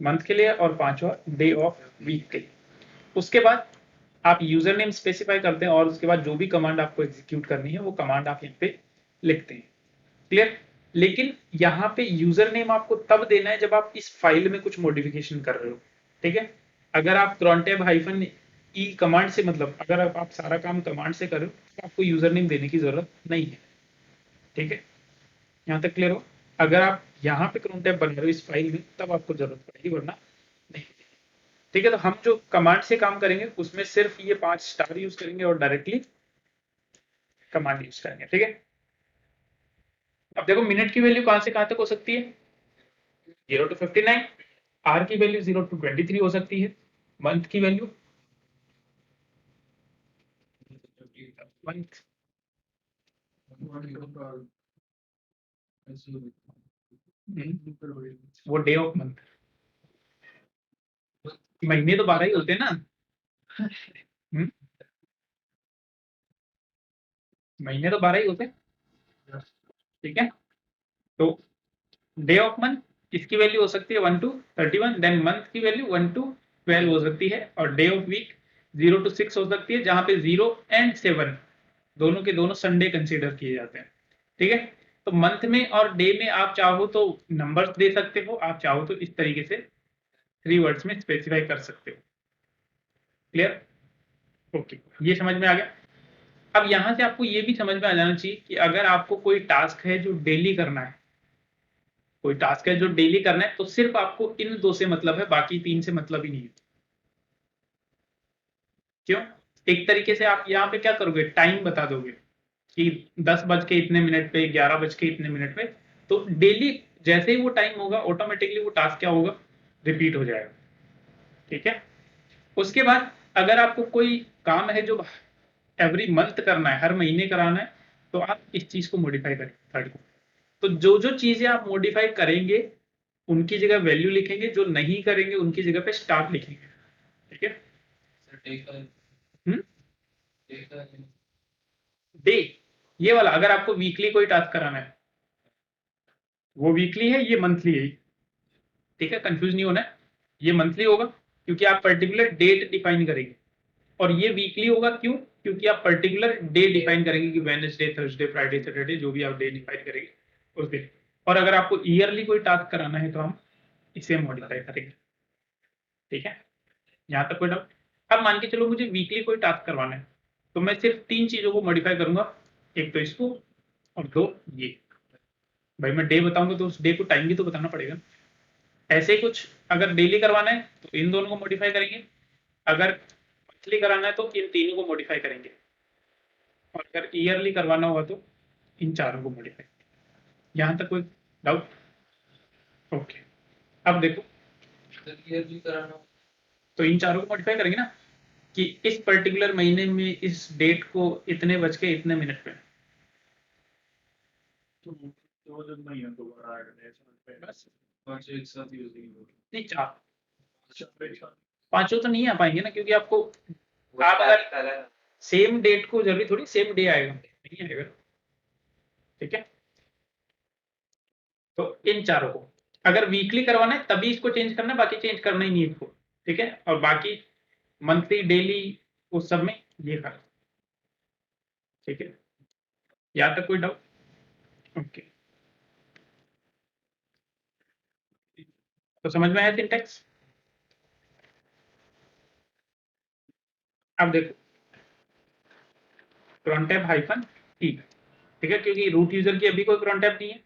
मंथ के लिए, और पांचवा डे ऑफ वीक के लिए। उसके बाद आप यूजर नेम स्पेसिफाई करते हैं, और उसके बाद जो भी कमांड आपको एग्जीक्यूट करनी है वो कमांड आप यहाँ पे लिखते हैं, क्लियर। लेकिन यहाँ पे यूजर नेम आपको तब देना है जब आप इस फाइल में कुछ मॉडिफिकेशन कर रहे हो, ठीक है। अगर आप cron tab -e कमांड से, मतलब अगर आप सारा काम कमांड से कर रहे हो तो आपको यूजर नेम देने की जरूरत नहीं है, ठीक है। यहाँ तक क्लियर हो, अगर आप यहाँ पे cron tab बना रहे हो इस फाइल में तब आपको जरूरत पड़ेगी, वरना नहीं, ठीक है। तो हम जो कमांड से काम करेंगे उसमें सिर्फ ये 5 स्टार यूज करेंगे और डायरेक्टली कमांड यूज करेंगे, ठीक है। अब देखो, मिनट की वैल्यू कहां से कहां तक हो सकती है, 0 to 59, आर की वैल्यू 0 to 23 हो सकती है, मंथ की वैल्यू मंथ वो डे ऑफ मंथ, महीने तो 12 ही होते हैं ना, हम्म? महीने तो 12 ही होते हैं, ठीक है। तो डे ऑफ मंथ इसकी वैल्यू हो सकती है 1 to 31, देन मंथ की वैल्यू 1 to 12 हो सकती है, और डे ऑफ वीक 0 to 6 हो सकती है, जहां पे 0 and 7 दोनों के दोनों संडे कंसीडर किए जाते हैं, ठीक है। तो मंथ में और डे में आप चाहो तो नंबर्स दे सकते हो, आप चाहो तो इस तरीके से 3 वर्ड्स में स्पेसिफाई कर सकते हो, क्लियर, ओके, ये समझ में आ गया। अब यहां से आपको ये भी समझ में आ जाना चाहिए कि अगर आपको कोई टास्क है जो डेली करना है, कोई टास्क है जो डेली करना है, तो सिर्फ आपको इन 2 से मतलब है, बाकी 3 से मतलब ही नहीं है। क्यों, एक तरीके से आप यहाँ पे क्या करोगे, टाइम बता दोगे कि 10 बज के इतने मिनट पे, 11 बज के इतने मिनट पे, तो डेली जैसे ही वो टाइम होगा ऑटोमेटिकली वो टास्क क्या होगा, रिपीट हो जाएगा, ठीक है। उसके बाद अगर आपको कोई काम है जो एवरी मंथ करना है, हर महीने कराना है, तो आप इस चीज को मॉडिफाई करें, थर्ड को। तो जो जो चीजें आप मॉडिफाई करेंगे उनकी जगह वैल्यू लिखेंगे, जो नहीं करेंगे उनकी जगह पे स्टार लिखेंगे, ठीक है। डे, ये वाला अगर आपको वीकली कोई टास्क कराना है, वो वीकली है, ये मंथली है, ठीक है, कंफ्यूज नहीं होना है, ये मंथली होगा क्योंकि आप पर्टिकुलर डेट डिफाइन करेंगे, और ये वीकली होगा क्यों, क्योंकि आप पर्टिकुलर डे डिफाइन करेंगे कि वेडनेसडे, थर्सडे, फ्राइडे, सैटरडे, जो भी आप डे डिफाइन करेंगे उस दिन। और अगर आपको ईयरली कोई टास्क कराना है तो हम इसे मॉडिफाई करेंगे, ठीक है। यहाँ तक कोई डाउट। अब मान के चलो मुझे वीकली कोई टास्क करवाना है, तो मैं सिर्फ 3 चीजों को मॉडिफाई करूंगा, एक तो इसको और 2 ये। भाई मैं डे बताऊंगा तो उस डे को टाइम भी तो बताना पड़ेगा, ऐसे ही कुछ अगर डेली करवाना है तो इन दोनों को मॉडिफाई करेंगे, अगर मंथली कराना है तो इन तीनों को मॉडिफाई करेंगे, और अगर ईयरली करवाना होगा तो इन चारों को मॉडिफाई। यहाँ तक कोई डाउट? ओके, अब देखो ईयर भी कराना। तो इन चारों को मॉडिफाई करेंगे ना कि इस पर्टिकुलर महीने में इस डेट को इतने बज के इतने मिनट पे, तो वो जो महीना दोबारा ऐड है समझ पे बस। पांच एक साथ यूज नहीं, चार अच्छा पांचों तो नहीं आ पाएंगे ना, क्योंकि आपको आप अगर सेम डेट को जरूरी थोड़ी सेम डे आएगा, नहीं आएगा। ठीक है, तो इन चारों को अगर वीकली करवाना है तभी इसको चेंज करना है, बाकी चेंज करना ही नहीं है इसको। ठीक है, और बाकी मंथली डेली उस सब में ये कर। ठीक है, यहाँ तक कोई डाउट? ओके, तो समझ में आया सिंटैक्स? अब देखो crontab हाइफन ई, ठीक है, क्योंकि रूट यूजर की अभी कोई crontab नहीं है,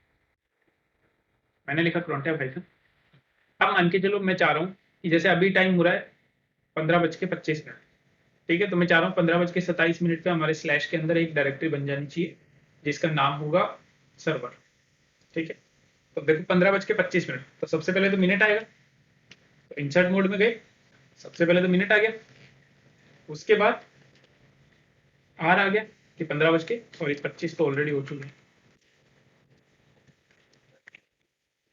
मैंने लिखा crontab हाइफन। अब मान के चलो मैं चाह रहा हूँ कि जैसे अभी टाइम हो रहा है 15:25, ठीक है, तो मैं चाह रहा हूँ 15:27 पे हमारे स्लैश के अंदर एक डायरेक्टरी बन जानी चाहिए जिसका नाम होगा सर्वर। ठीक है, तो देखो 15:25, तो सबसे पहले तो मिनट आएगा, तो इंसर्ट मोड में गए, सबसे पहले तो मिनट आ गया, उसके बाद आर आ गया कि 15:25 तो ऑलरेडी हो चुके हैं।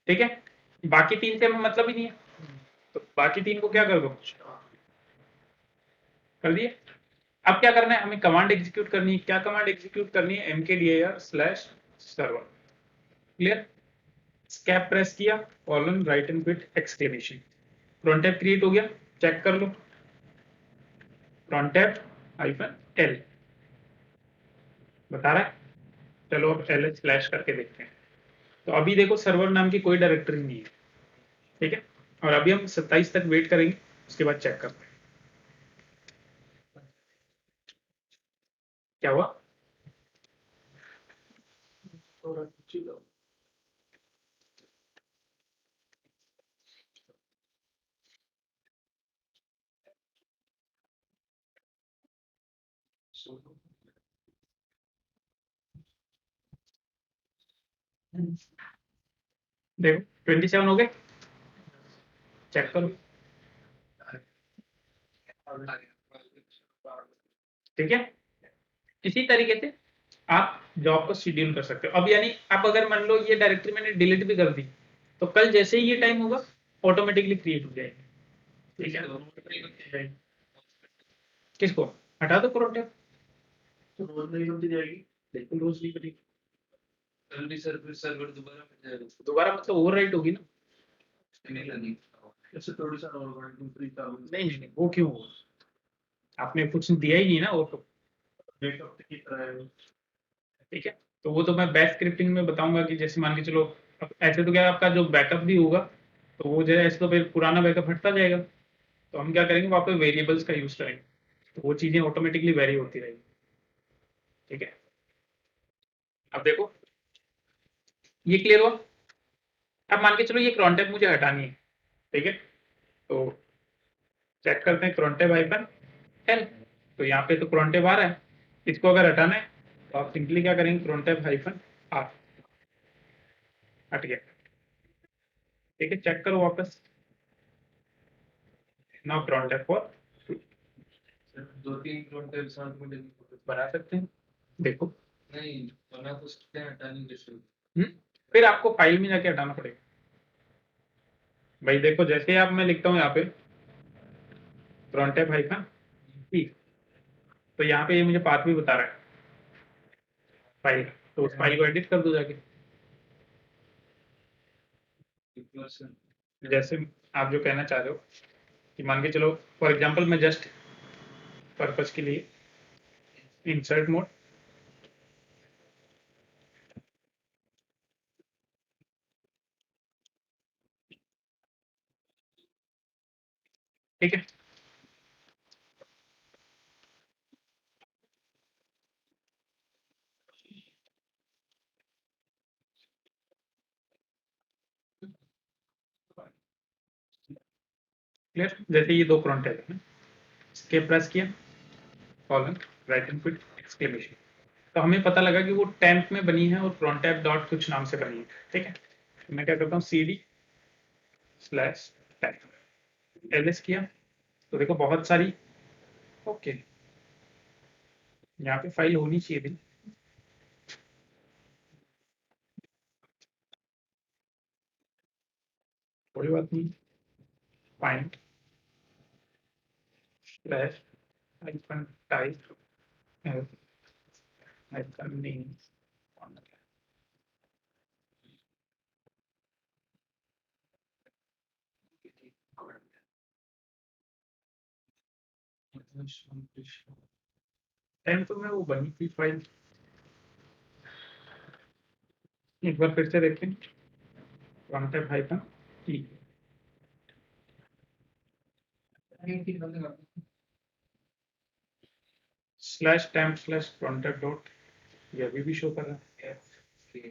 ठीक है, बाकी तीन से हमें मतलब ही नहीं है, तो बाकी तीन को क्या कर दो, कर दिए। अब क्या करना है, हमें कमांड एग्जीक्यूट करनी है। क्या कमांड एग्जीक्यूट करनी है, mkdir/server। क्लियर? स्कैप प्रेस किया, colon right and quit exclamation, crontab create हो गया, चेक कर लो, crontab -l बता रहा है। चलो अब ls स्लैश करके देखते हैं, तो अभी देखो सर्वर नाम की कोई डायरेक्टरी नहीं है। ठीक है, और अभी हम 27 तक वेट करेंगे, उसके बाद चेक करते हैं क्या हुआ। थोड़ा चिल हो। देखो 27 हो गए, चेक करो। ठीक है, इसी तरीके से आप जॉब को शेड्यूल कर सकते हो। अब यानी आप अगर मान लो ये डायरेक्टरी मैंने डिलीट भी कर दी, तो कल जैसे ही ये टाइम होगा ऑटोमेटिकली क्रिएट हो जाएगी। ठीक है, किसको हटा दो crontab, तो रोज नहीं बनती जाएगी। बिल्कुल रोज नहीं बनेगी। जल्दी सर्वर सर्वर दोबारा मिल जाएगा। दोबारा मतलब ओवरराइट होगी ना। नहीं लगी। ऐसे थोड़ी सा और वर्किंग फ्री का नहीं, वो क्यों होगा, आपने कुछ दिया ही नहीं ना वो तो। बैकअप की तरह है। ठीक है, तो वो तो मैं बैच स्क्रिप्टिंग में बताऊंगा कि जैसे मान के चलो, अब ऐसे तो क्या आपका जो बैकअप भी होगा, तो वो जो है ऐसे तो फिर पुराना बैकअप हटता जाएगा, तो हम क्या करेंगे वहाँ पे वेरिएबल्स का यूज करेंगे, तो वो चीजें ऑटोमेटिकली वेरी होती रहेगी। ठीक है, अब देखो ये क्लियर हुआ। अब मान के चलो ये crontab मुझे हटानी है। ठीक है, तो चेक करते हैं crontab हाइफन l, तो यहाँ पे तो crontab आ रहा है, इसको अगर हटाना है तो आप सिंपली क्या करेंगे, crontab हाइफन r, हट गया। ठीक है, चेक करो वापस, नाउ crontab फॉर दो तीन crontab साथ में बना सकते हैं। देखो नहीं बना तो सकते हैं, हटा नहीं सकते। फिर आपको फाइल में जाके हटाना पड़ेगा भाई। देखो जैसे ही आप मैं लिखता हूँ यहाँ पे crontab हाइफन p, तो यहाँ पे ये मुझे पाथ भी बता रहा है फाइल, तो उस फाइल को एडिट कर दो जाके। जैसे आप जो कहना चाह रहे हो कि मान के चलो फॉर एग्जांपल मैं जस्ट पर्पस के लिए इंसर्ट मोड, ठीक है, क्लियर? जैसे ये दो cron tab है, escape प्रेस किया, कॉलन राइट इनपुट एक्सक्लेमेशन, तो हमें पता लगा कि वो टेम्प में बनी है और cron tab डॉट कुछ नाम से बनी है, ठीक है? तो मैं क्या करता हूँ cd/tab ls किया, तो देखो बहुत सारी, ओके यहाँ पे फाइल होनी चाहिए थी, कोई बात नहीं, find slash hyphen type hyphen name temp में वो बनी थी फाइल, एक बार फिर से देखें, cron tab hyphen t slash temp slash cron tab dot, ये अभी भी शो कर रहा है, ठीक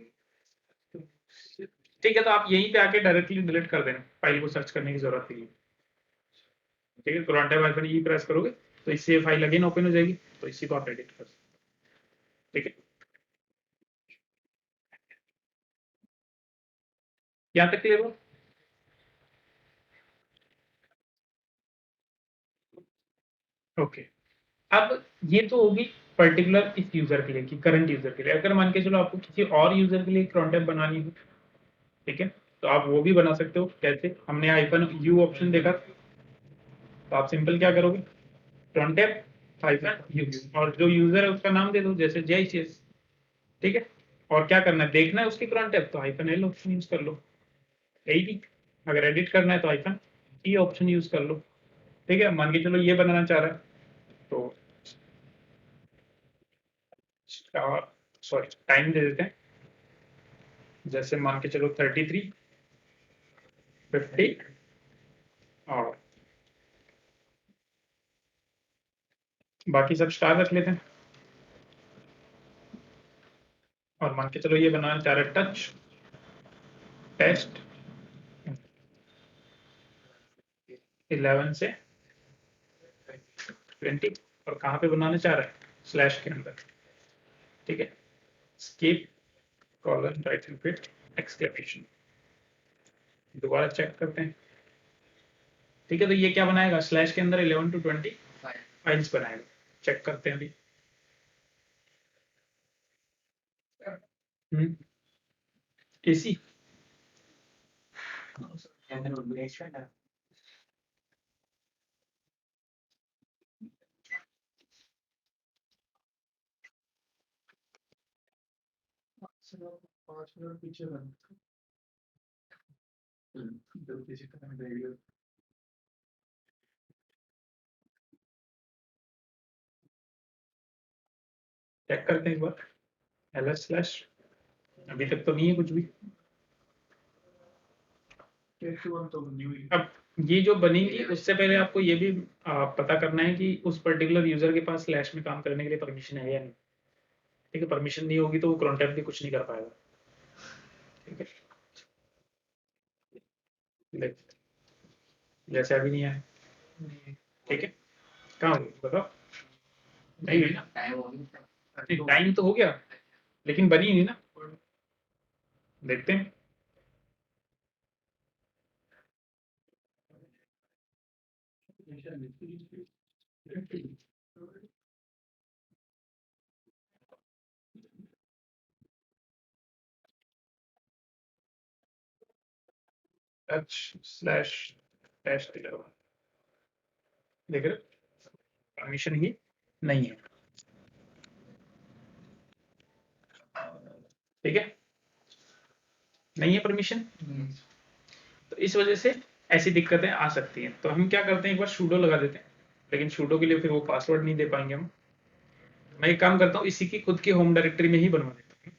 है? तो आप यहीं पे आके डायरेक्टली डिलीट कर देना, फाइल को सर्च करने की जरूरत नहीं है, ठीक है? cron tab hyphen e press करोगे तो इससे फाइल अगेन ओपन हो जाएगी, तो इसी को आप एडिट कर सकते, ठीक है? यहाँ तक क्लियर हो? ओके, अब ये तो होगी पर्टिकुलर इस यूजर के लिए, कि करंट यूजर के लिए। अगर मान के चलो आपको किसी और यूजर के लिए cron tab बनानी हो, ठीक है, तो आप वो भी बना सकते हो। कैसे? हमने हाइफन यू ऑप्शन देखा, तो आप सिंपल क्या करोगे, cron tab हाइफन यू, और जो यूजर है उसका नाम दे दो, जैसे JCS, ठीक है? और क्या करना है, देखना है उसकी cron tab, तो हाइफन एल ऑप्शन यूज कर लो, यही। अगर एडिट करना है तो हाइफन ई ऑप्शन यूज कर लो, ठीक है? मान के चलो ये बनाना चाह रहा है, तो सॉरी टाइम दे देते हैं, जैसे मान के चलो 33 50 और बाकी सब स्टार रख लेते हैं, और मान के चलो ये बनाना चाह रहे टच टेस्ट 11 से 20, और कहाँ पे बनाना चाह रहा है, स्लैश के अंदर, ठीक है? Skip colon right input exclamation, दोबारा चेक करते हैं, ठीक है? तो ये क्या बनाएगा, स्लैश के अंदर 11 to 20 फाइल्स बनाएगा, चेक करते हैं अभी। एसी चलो 5 मिनट पीछे बन जल्दी से करने देगा। चेक करते हैं एक बार, ls स्लैश, अभी तक तो नहीं है कुछ भी। तो न्यू अब ये जो बनेगी उससे पहले आपको ये भी पता करना है कि उस पर्टिकुलर यूजर के पास स्लैश में काम करने के लिए परमिशन है या नहीं, ठीक है? परमिशन नहीं होगी तो वो cron tab भी कुछ नहीं कर पाएगा, ठीक है? देख, जैसे अभी नहीं है, ठीक है? कहाँ हो बताओ, नहीं हुई ना, टाइम तो हो गया लेकिन बनी नहीं ना, देखते हैं। टच स्लैश टेस्ट 11, देख रहे, परमिशन ही नहीं है, ठीक है? नहीं है परमिशन, तो इस वजह से ऐसी दिक्कतें आ सकती हैं। तो हम क्या करते हैं, एक बार sudo लगा देते हैं, लेकिन sudo के लिए फिर वो पासवर्ड नहीं दे पाएंगे हम। मैं एक काम करता हूँ, इसी की खुद की होम डायरेक्टरी में ही बनवा देता हूँ।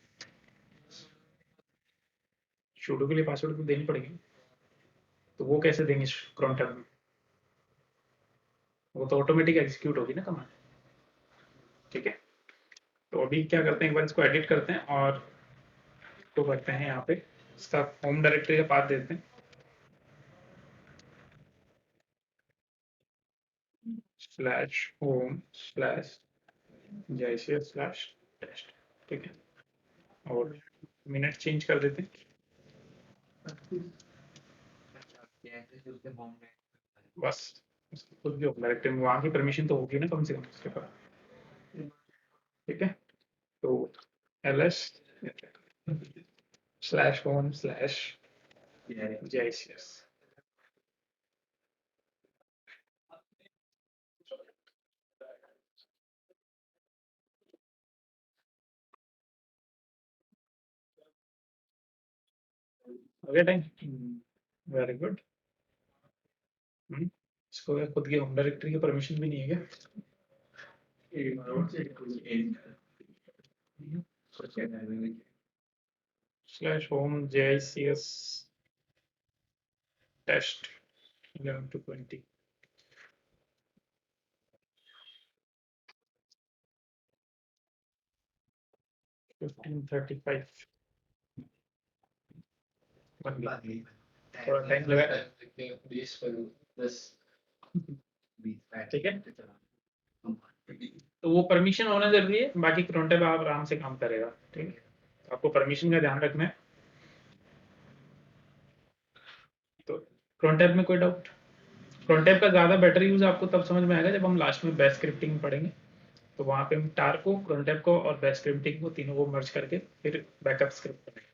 sudo के लिए पासवर्ड तो देनी पड़ेगी, तो वो कैसे देंगे cron tab में, वो तो ऑटोमेटिक एग्जीक्यूट होगी ना कमांड, ठीक है? तो अभी क्या करते हैं, एक बार इसको एडिट करते हैं और तो करते हैं यहाँ पे इसका होम डायरेक्टरी का पाथ देते हैं, slash home slash JCS slash test, ठीक है। और मिनट चेंज कर देते हैं, बस उसकी खुद की होम डायरेक्टरी में वहाँ की परमिशन तो होगी ना कम से कम उसके पास, ठीक है। तो ls slash home slash JCS, okay time, very good. इसको क्या खुद की होम डायरेक्टरी की परमिशन भी नहीं है क्या? Slash home JCS test 11 to 20, 15:35 बन गया। थोड़ा टाइम लगा, ठीक है। तो वो परमिशन होना जरूरी है, बाकी क्रोनटैब आप आराम से काम करेगा, ठीक है। आपको परमिशन का ध्यान रखना है। तो क्रोनटैब में कोई डाउट? क्रोनटैब का ज़्यादा बेटर यूज़ आपको तब समझ में आएगा जब हम लास्ट में बैश स्क्रिप्टिंग पढ़ेंगे। तो वहाँ पे हम टार को, क्रोनटैब को और बैश स्क्रिप्टिंग को तीनों को मर्ज करके फिर बैकअप स्क्रिप्ट बनाएंगे,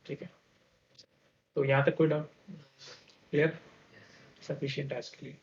ठीक है। तो यहाँ तक कोई डाउट? क्लियर? सफिशिएंट टास्क के लिए।